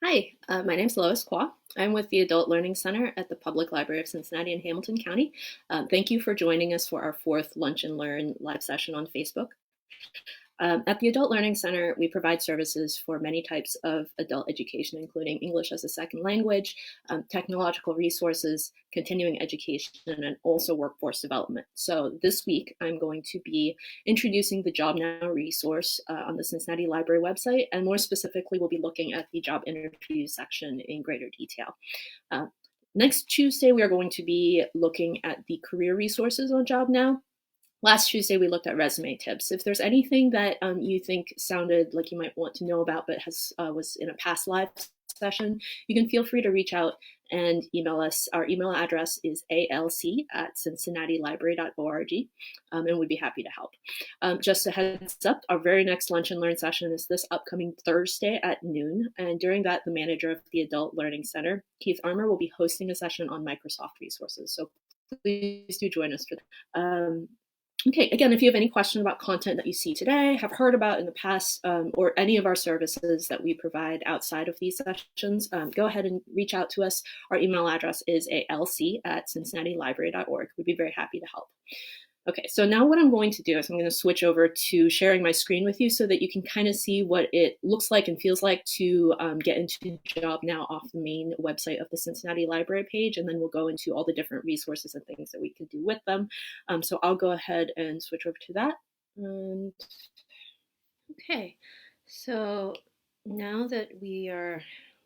Hi, my name is Lois Kwa. I'm with the Adult Learning Center at the Public Library of Cincinnati and Hamilton County. Thank you for joining us for our fourth Lunch and Learn live session on Facebook. At the Adult Learning Center, we provide services for many types of adult education, including English as a second language, technological resources, continuing education, and also workforce development. So this week, I'm going to be introducing the JobNow resource on the Cincinnati Library website, and more specifically, we'll be looking at the job interview section in greater detail. Next Tuesday, we are going to be looking at the career resources on JobNow. Last Tuesday, we looked at resume tips. If there's anything that you think sounded like you might want to know about but was in a past live session, you can feel free to reach out and email us. Our email address is alc@cincinnatilibrary.org, and we'd be happy to help. Just a heads up, our very next Lunch and Learn session is this upcoming Thursday at noon, and during that, the manager of the Adult Learning Center, Keith Armour, will be hosting a session on Microsoft resources, so please do join us for that. Okay, again, if you have any question about content that you see today, have heard about in the past, or any of our services that we provide outside of these sessions, go ahead and reach out to us. Our email address is alc@cincinnatilibrary.org. We'd be very happy to help. Okay, so now what I'm going to do is I'm going to switch over to sharing my screen with you so that you can kind of see what it looks like and feels like to get into JobNow off the main website of the Cincinnati Library page, and then we'll go into all the different resources and things that we can do with them. So I'll go ahead and switch over to that. And, okay, so now that we are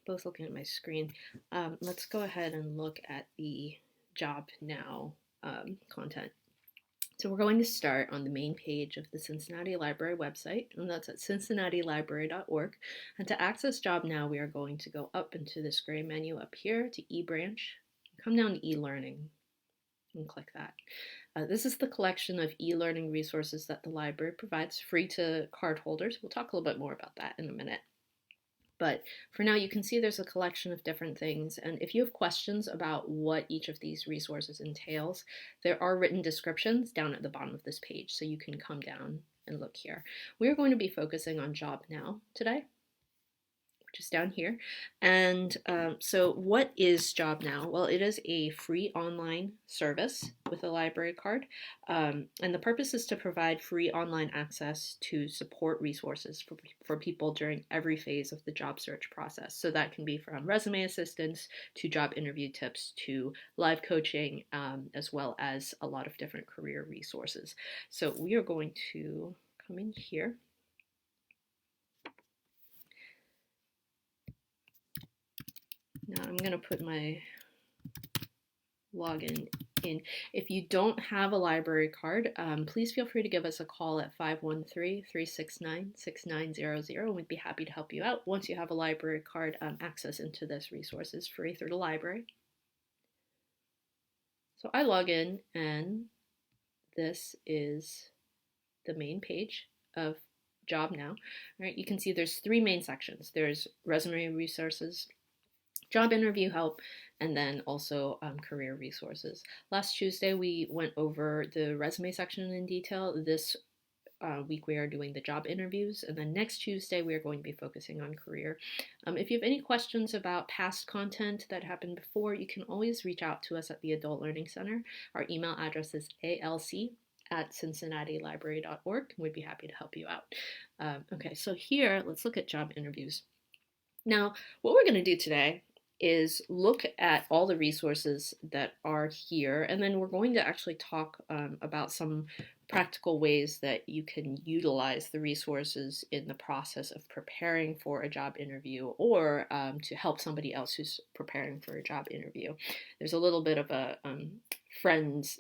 both looking at my screen, let's go ahead and look at the JobNow content. So we're going to start on the main page of the Cincinnati Library website, and that's at cincinnatilibrary.org. And to access JobNow, we are going to go up into this gray menu up here to eBranch, come down to e-learning, and click that. This is the collection of e-learning resources that the library provides free to card holders. We'll talk a little bit more about that in a minute. But for now, you can see there's a collection of different things. And if you have questions about what each of these resources entails, there are written descriptions down at the bottom of this page. So you can come down and look here. We're going to be focusing on JobNow today, which is down here. And so what is JobNow? Well, it is a free online service with a library card. And the purpose is to provide free online access to support resources for people during every phase of the job search process. So that can be from resume assistance to job interview tips to live coaching, as well as a lot of different career resources. So we are going to come in here. Now I'm going to put my login in. If you don't have a library card, please feel free to give us a call at 513-369-6900, and we'd be happy to help you out. Once you have a library card, access into this resource is free through the library. So I log in, and this is the main page of JobNow. All right, you can see there's three main sections. There's resume resources, job interview help, and then also career resources. Last Tuesday, we went over the resume section in detail. This week, we are doing the job interviews, and then next Tuesday, we are going to be focusing on career. If you have any questions about past content that happened before, you can always reach out to us at the Adult Learning Center. Our email address is alc@cincinnatilibrary.org. We'd be happy to help you out. Okay, so here, let's look at job interviews. Now, what we're going to do today is look at all the resources that are here, and then we're going to actually talk about some practical ways that you can utilize the resources in the process of preparing for a job interview, or to help somebody else who's preparing for a job interview. There's a little bit of a friends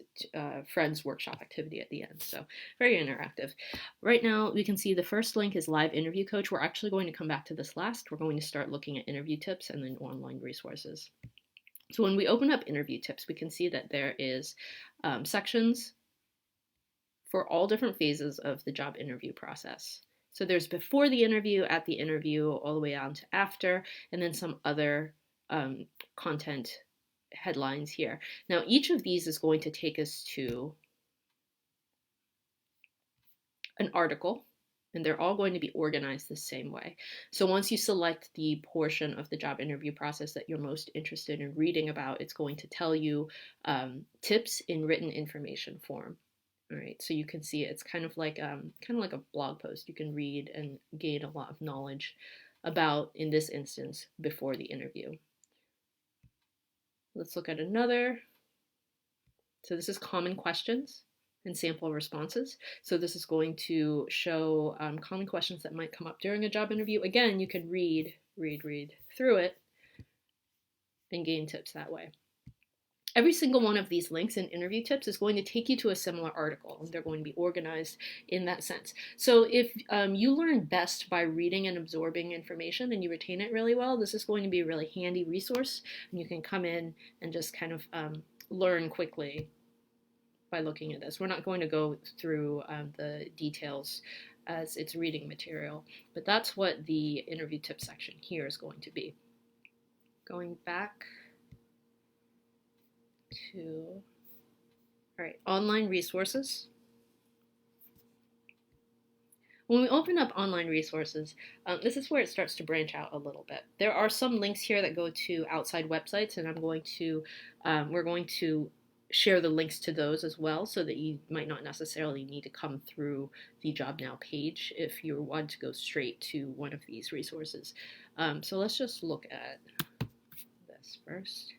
workshop activity at the end, so very interactive. Right now we can see the first link is live interview coach. We're actually going to come back to this last. We're going to start looking at interview tips and then online resources. So when we open up interview tips, we can see that there is sections for all different phases of the job interview process. So there's before the interview, at the interview, all the way on to after, and then some other content headlines here. Now, each of these is going to take us to an article And they're all going to be organized the same way. So once you select the portion of the job interview process that you're most interested in reading about, it's going to tell you tips in written information form. All right, so you can see it's kind of like a blog post. You can read and gain a lot of knowledge about, in this instance, before the interview. Let's look at another. So this is common questions and sample responses. So this is going to show common questions that might come up during a job interview. Again, you can read through it and gain tips that way. Every single one of these links in interview tips is going to take you to a similar article, and they're going to be organized in that sense. So if you learn best by reading and absorbing information and you retain it really well, this is going to be a really handy resource, and you can come in and just kind of learn quickly by looking at this. We're not going to go through the details as it's reading material, but that's what the interview tip section here is going to be. Going back to, all right, online resources. When we open up online resources, this is where it starts to branch out a little bit. There are some links here that go to outside websites, and we're going to share the links to those as well, so that you might not necessarily need to come through the JobNow page if you want to go straight to one of these resources. So let's just look at this first.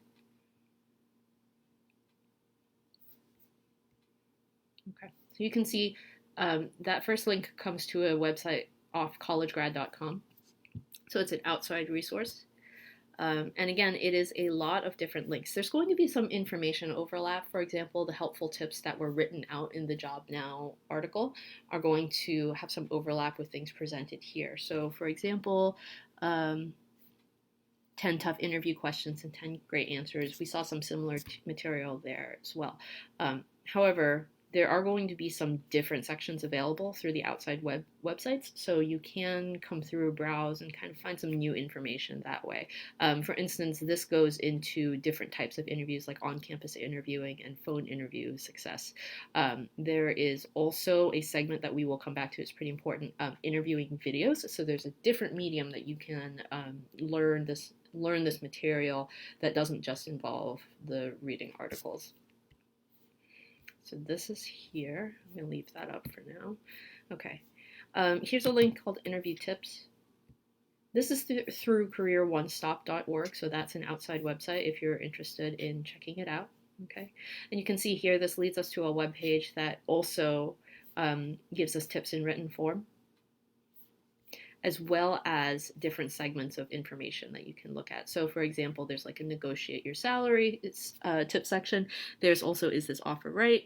Okay, so you can see that first link comes to a website off collegegrad.com. So it's an outside resource. And again, it is a lot of different links. There's going to be some information overlap. For example, the helpful tips that were written out in the JobNow article are going to have some overlap with things presented here. So for example, 10 tough interview questions and 10 great answers. We saw some similar material there as well. However, there are going to be some different sections available through the outside websites, so you can come through, browse, and kind of find some new information that way. For instance, this goes into different types of interviews, like on-campus interviewing and phone interview success. There is also a segment that we will come back to, it's pretty important, interviewing videos. So there's a different medium that you can learn this material that doesn't just involve the reading articles. So this is here. I'm going to leave that up for now. Okay. Here's a link called Interview Tips. This is through careeronestop.org, so that's an outside website if you're interested in checking it out. Okay. And you can see here this leads us to a web page that also gives us tips in written form, as well as different segments of information that you can look at. So for example, there's like a negotiate your salary tip section. There's also, is this offer right?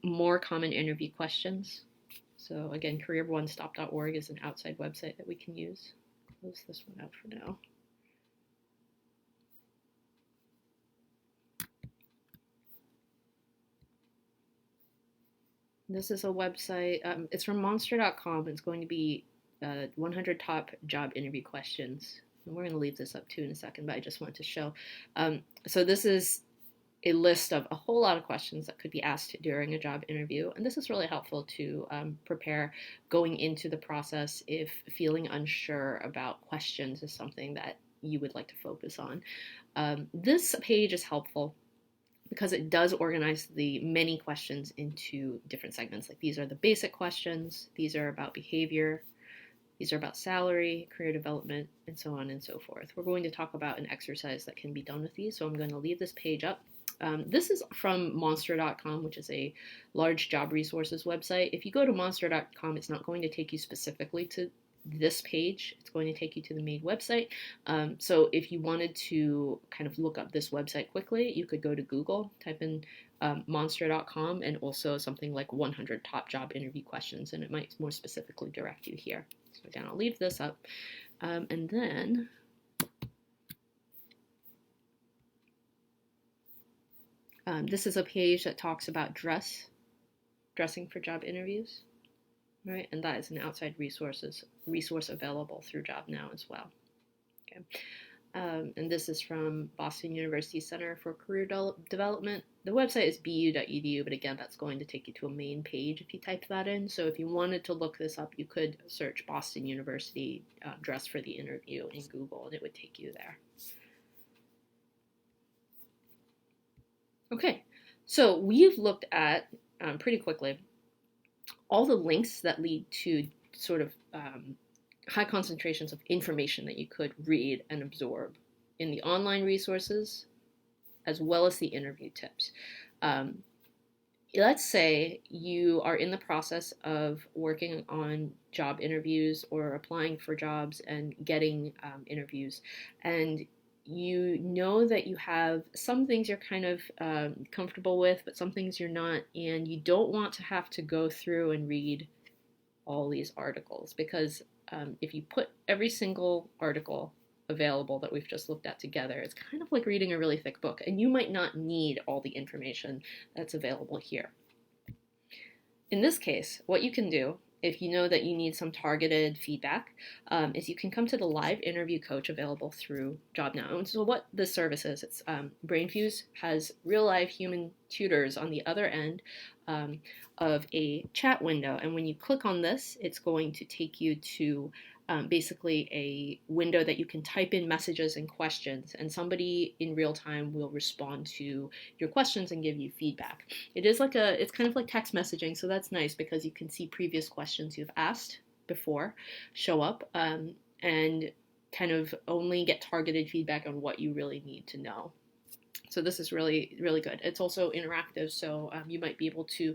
More common interview questions. So again, careeronestop.org is an outside website that we can use. Close this one out for now. This is a website, it's from monster.com. It's going to be 100 top job interview questions. And we're going to leave this up too in a second, but I just want to show. So this is a list of a whole lot of questions that could be asked during a job interview. And this is really helpful to prepare going into the process if feeling unsure about questions is something that you would like to focus on. This page is helpful because it does organize the many questions into different segments. Like these are the basic questions, these are about behavior, these are about salary, career development, and so on and so forth. We're going to talk about an exercise that can be done with these, so I'm going to leave this page up. This is from monster.com, which is a large job resources website. If you go to monster.com, it's not going to take you specifically to this page. It's going to take you to the main website. So if you wanted to kind of look up this website quickly, you could go to Google, type in monster.com, and also something like 100 top job interview questions, and it might more specifically direct you here. So again, I'll leave this up. And then this is a page that talks about dressing for job interviews, right? And that is an outside resource available through JobNow as well. Okay. And this is from Boston University Center for Career Development. The website is bu.edu, but again, that's going to take you to a main page if you type that in. So if you wanted to look this up, you could search Boston University dress for the interview in Google, and it would take you there. Okay, so we've looked at, pretty quickly, all the links that lead to sort of high concentrations of information that you could read and absorb in the online resources, as well as the interview tips. Let's say you are in the process of working on job interviews or applying for jobs and getting interviews, and you know that you have some things you're kind of comfortable with, but some things you're not, and you don't want to have to go through and read all these articles, because if you put every single article available that we've just looked at together, it's kind of like reading a really thick book, and you might not need all the information that's available here. In this case, what you can do, if you know that you need some targeted feedback, is you can come to the live interview coach available through JobNow. And so what this service is, it's BrainFuse has real live human tutors on the other end of a chat window. And when you click on this, it's going to take you to basically a window that you can type in messages and questions, and somebody in real time will respond to your questions and give you feedback. It's kind of like text messaging, so that's nice because you can see previous questions you've asked before show up, and kind of only get targeted feedback on what you really need to know. So this is really, really good. It's also interactive, so you might be able to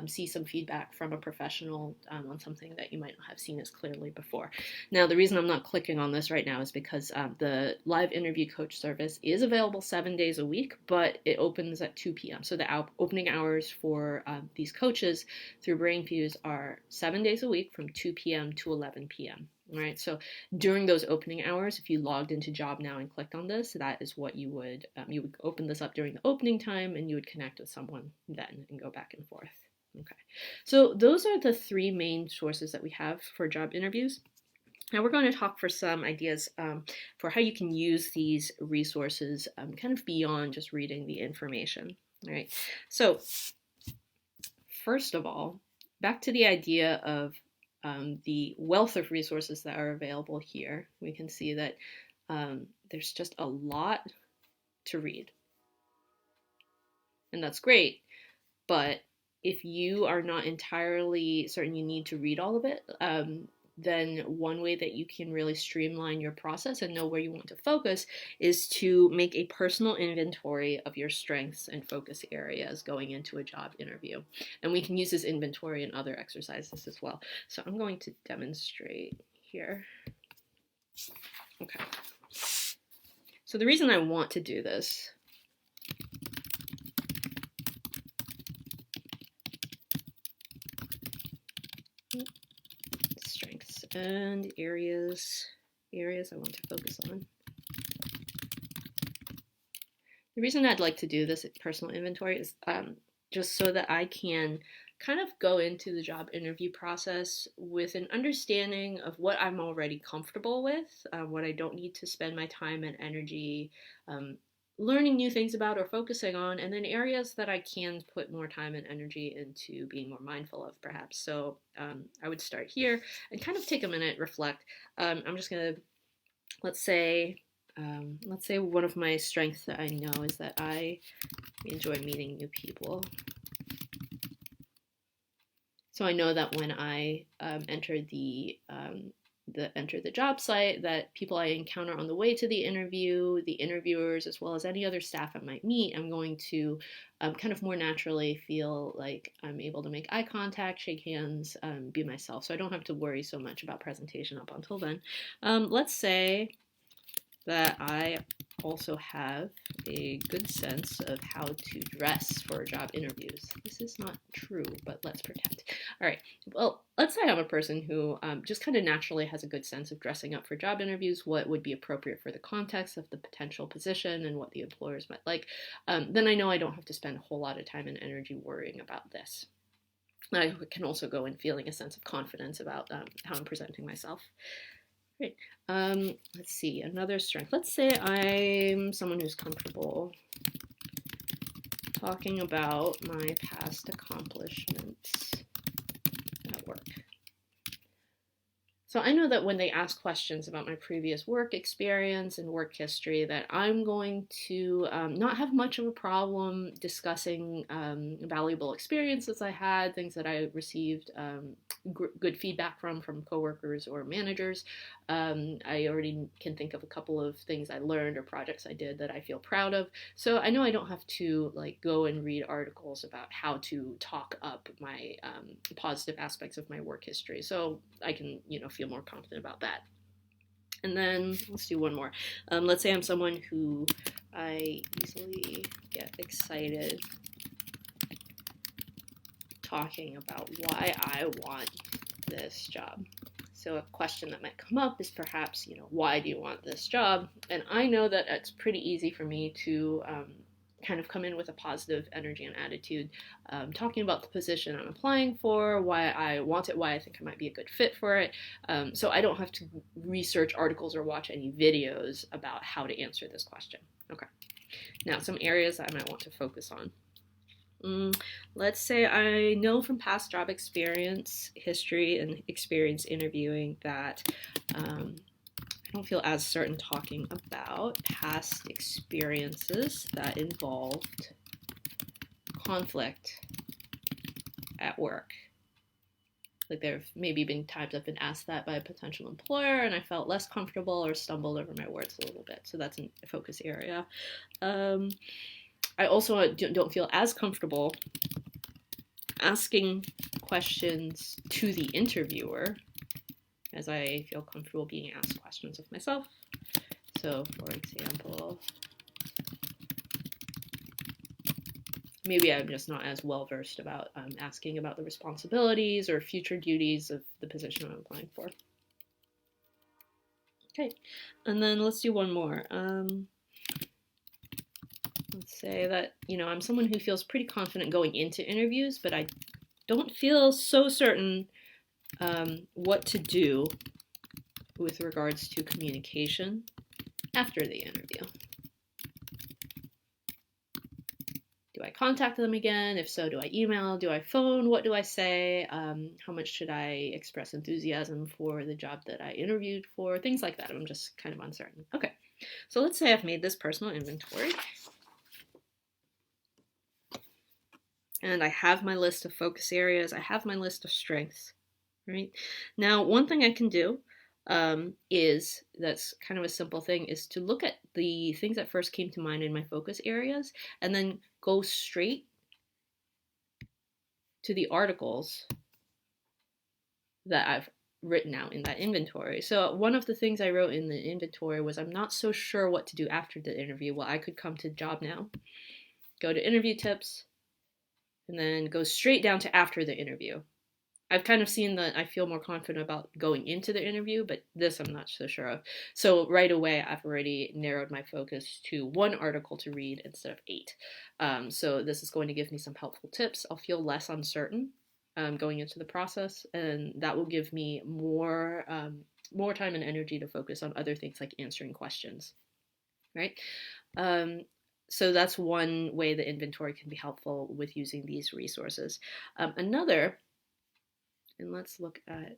see some feedback from a professional on something that you might not have seen as clearly before. Now, the reason I'm not clicking on this right now is because the live interview coach service is available 7 days a week, but it opens at 2 p.m. So the opening hours for these coaches through BrainFuse are 7 days a week from 2 p.m. to 11 p.m. All right, so during those opening hours, if you logged into JobNow and clicked on this, that is what you would open this up during the opening time, and you would connect with someone then and go back and forth. Okay, so those are the three main sources that we have for job interviews. Now we're going to talk for some ideas for how you can use these resources kind of beyond just reading the information. All right, so first of all, back to the idea of the wealth of resources that are available here. We can see that there's just a lot to read. And that's great, but if you are not entirely certain you need to read all of it, then one way that you can really streamline your process and know where you want to focus is to make a personal inventory of your strengths and focus areas going into a job interview. And we can use this inventory in other exercises as well. So I'm going to demonstrate here. Okay. So the reason I want to do this and areas I want to focus on. The reason I'd like to do this personal inventory is just so that I can kind of go into the job interview process with an understanding of what I'm already comfortable with, what I don't need to spend my time and energy learning new things about or focusing on, and then areas that I can put more time and energy into being more mindful of, perhaps. So I would start here and kind of take a minute, reflect. I'm just gonna, let's say one of my strengths that I know is that I enjoy meeting new people. So I know that when I enter the job site, that people I encounter on the way to the interview, the interviewers, as well as any other staff I might meet, I'm going to kind of more naturally feel like I'm able to make eye contact, shake hands, be myself. So I don't have to worry so much about presentation up until then. Let's say that I also have a good sense of how to dress for job interviews. This is not true, but let's pretend. All right, well, let's say I'm a person who just kind of naturally has a good sense of dressing up for job interviews, what would be appropriate for the context of the potential position and what the employers might like. Then I know I don't have to spend a whole lot of time and energy worrying about this. I can also go in feeling a sense of confidence about how I'm presenting myself. Great. Let's see, another strength. Let's say I'm someone who's comfortable talking about my past accomplishments at work. So I know that when they ask questions about my previous work experience and work history, that I'm going to not have much of a problem discussing valuable experiences I had, things that I received good feedback from coworkers or managers. I already can think of a couple of things I learned or projects I did that I feel proud of. So I know I don't have to like go and read articles about how to talk up my positive aspects of my work history. So I can, feel more confident about that. And then let's do one more. Let's say I'm someone who I easily get excited talking about why I want this job. So a question that might come up is perhaps, why do you want this job? And I know that it's pretty easy for me to kind of come in with a positive energy and attitude, talking about the position I'm applying for, why I want it, why I think I might be a good fit for it. So I don't have to research articles or watch any videos about how to answer this question. Okay. Now, some areas that I might want to focus on. Let's say I know from past job experience, history, and experience interviewing that I don't feel as certain talking about past experiences that involved conflict at work. Like there have maybe been times I've been asked that by a potential employer and I felt less comfortable or stumbled over my words a little bit. So that's a focus area. I also don't feel as comfortable asking questions to the interviewer as I feel comfortable being asked questions of myself. So, for example, maybe I'm just not as well versed about asking about the responsibilities or future duties of the position I'm applying for. Okay, and then let's do one more. Let's say that, I'm someone who feels pretty confident going into interviews, but I don't feel so certain what to do with regards to communication after the interview. Do I contact them again? If so, do I email? Do I phone? What do I say? How much should I express enthusiasm for the job that I interviewed for? Things like that. I'm just kind of uncertain. Okay, so let's say I've made this personal inventory. And I have my list of focus areas. I have my list of strengths, right? Now, one thing I can do is, that's kind of a simple thing, is to look at the things that first came to mind in my focus areas and then go straight to the articles that I've written out in that inventory. So one of the things I wrote in the inventory was, I'm not so sure what to do after the interview. Well, I could come to JobNow, go to interview tips, and then go straight down to after the interview. I've kind of seen that I feel more confident about going into the interview, but this I'm not so sure of. So right away, I've already narrowed my focus to one article to read instead of 8. So this is going to give me some helpful tips. I'll feel less uncertain going into the process, and that will give me more time and energy to focus on other things like answering questions, right? So that's one way the inventory can be helpful with using these resources. Another, and let's look at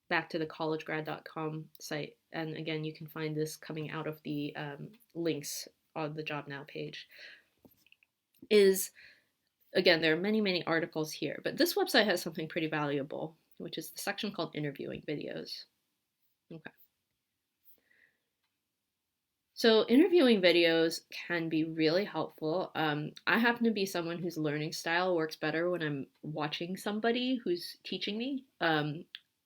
back to the collegegrad.com site. And again, you can find this coming out of the links on the JobNow page. Is, again, there are many, many articles here, but this website has something pretty valuable, which is the section called interviewing videos. Okay. So interviewing videos can be really helpful. I happen to be someone whose learning style works better when I'm watching somebody who's teaching me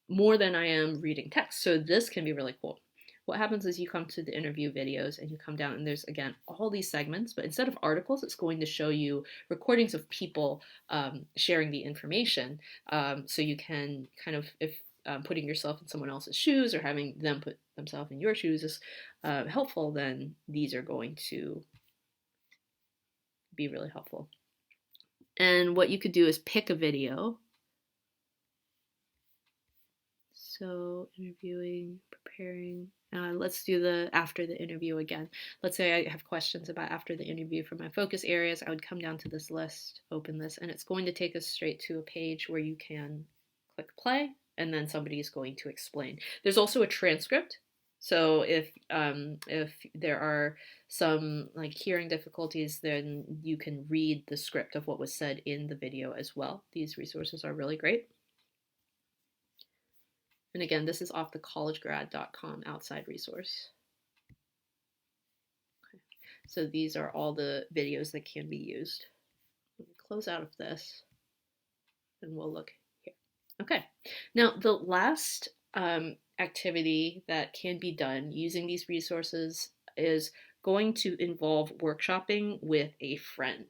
more than I am reading text. So this can be really cool. What happens is you come to the interview videos and you come down and there's, again, all these segments, but instead of articles, it's going to show you recordings of people sharing the information. So you can kind of, if putting yourself in someone else's shoes or having them put themselves in your shoes is helpful, then these are going to be really helpful. And what you could do is pick a video. So interviewing, preparing. Let's do the after the interview again. Let's say I have questions about after the interview for my focus areas. I would come down to this list, open this, and it's going to take us straight to a page where you can click play, and then somebody is going to explain. There's also a transcript. So if there are some like hearing difficulties, then you can read the script of what was said in the video as well. These resources are really great. And again, this is off the collegegrad.com outside resource. Okay. So these are all the videos that can be used. Let me close out of this and we'll look here. Okay, now the last activity that can be done using these resources is going to involve workshopping with a friend.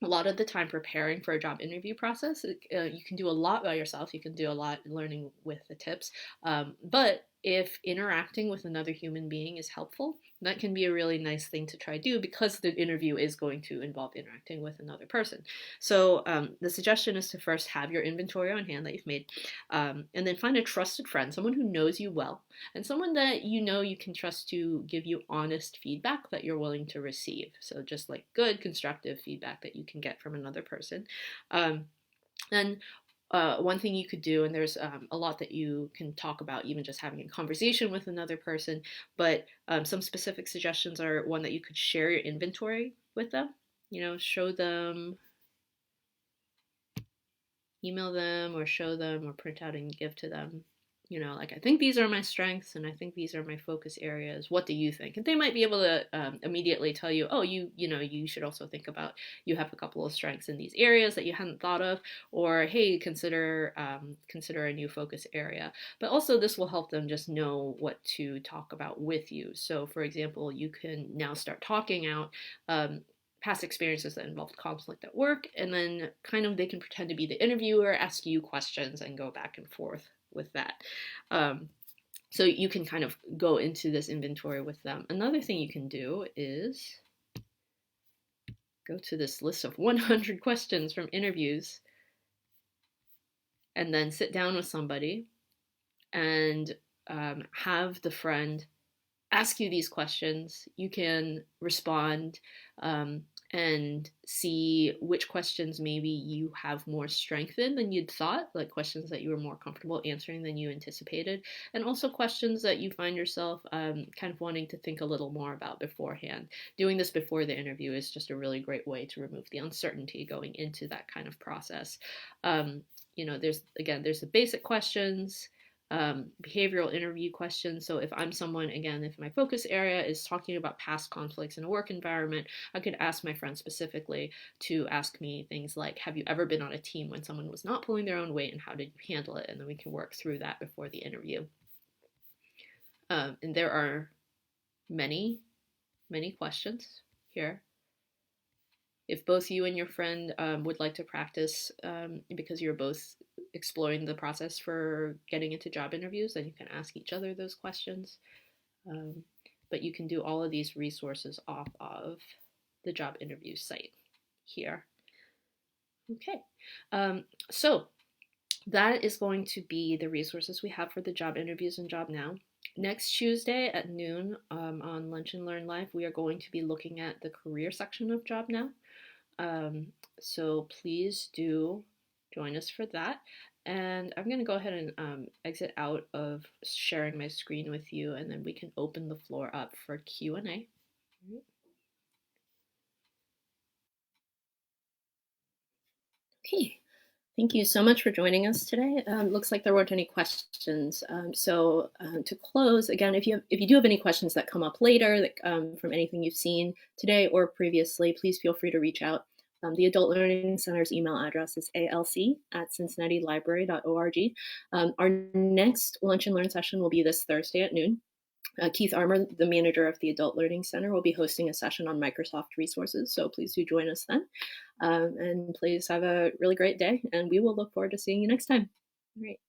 A lot of the time preparing for a job interview process, you can do a lot by yourself. You can do a lot learning with the tips. But if interacting with another human being is helpful, that can be a really nice thing to try to do because the interview is going to involve interacting with another person. So the suggestion is to first have your inventory on hand that you've made, and then find a trusted friend, someone who knows you well, and someone that you know you can trust to give you honest feedback that you're willing to receive. So just like good, constructive feedback that you can get from another person. And one thing you could do, and there's a lot that you can talk about, even just having a conversation with another person, but some specific suggestions are one that you could share your inventory with them, show them, email them, or show them, or print out and give to them. Like, I think these are my strengths and I think these are my focus areas. What do you think? And they might be able to immediately tell you, oh, you should also think about, you have a couple of strengths in these areas that you hadn't thought of, or hey, consider a new focus area. But also this will help them just know what to talk about with you. So for example, you can now start talking out past experiences that involved conflict at work, and then kind of they can pretend to be the interviewer, ask you questions, and go back and forth with that. So you can kind of go into this inventory with them. Another thing you can do is go to this list of 100 questions from interviews and then sit down with somebody and have the friend ask you these questions. You can respond and see which questions maybe you have more strength in than you'd thought, like questions that you were more comfortable answering than you anticipated, and also questions that you find yourself kind of wanting to think a little more about beforehand. Doing this before the interview is just a really great way to remove the uncertainty going into that kind of process. There's the basic questions, behavioral interview questions. So if I'm someone, again, if my focus area is talking about past conflicts in a work environment, I could ask my friend specifically to ask me things like, have you ever been on a team when someone was not pulling their own weight, and how did you handle it? And then we can work through that before the interview. And there are many, many questions here. If both you and your friend would like to practice, because you're both exploring the process for getting into job interviews, then you can ask each other those questions. But you can do all of these resources off of the job interview site here. Okay, so that is going to be the resources we have for the job interviews in JobNow. Next Tuesday at noon on Lunch and Learn Live, we are going to be looking at the career section of JobNow. So please do join us for that. And I'm going to go ahead and exit out of sharing my screen with you, and then we can open the floor up for Q&A. Okay. Thank you so much for joining us today. Looks like there weren't any questions. So to close, again, if you do have any questions that come up later that, from anything you've seen today or previously, please feel free to reach out. The Adult Learning Center's email address is alc@cincinnatilibrary.org. Our next Lunch and Learn session will be this Thursday at noon. Keith Armour, the manager of the Adult Learning Center, will be hosting a session on Microsoft resources, so please do join us then. And please have a really great day, and we will look forward to seeing you next time. All right.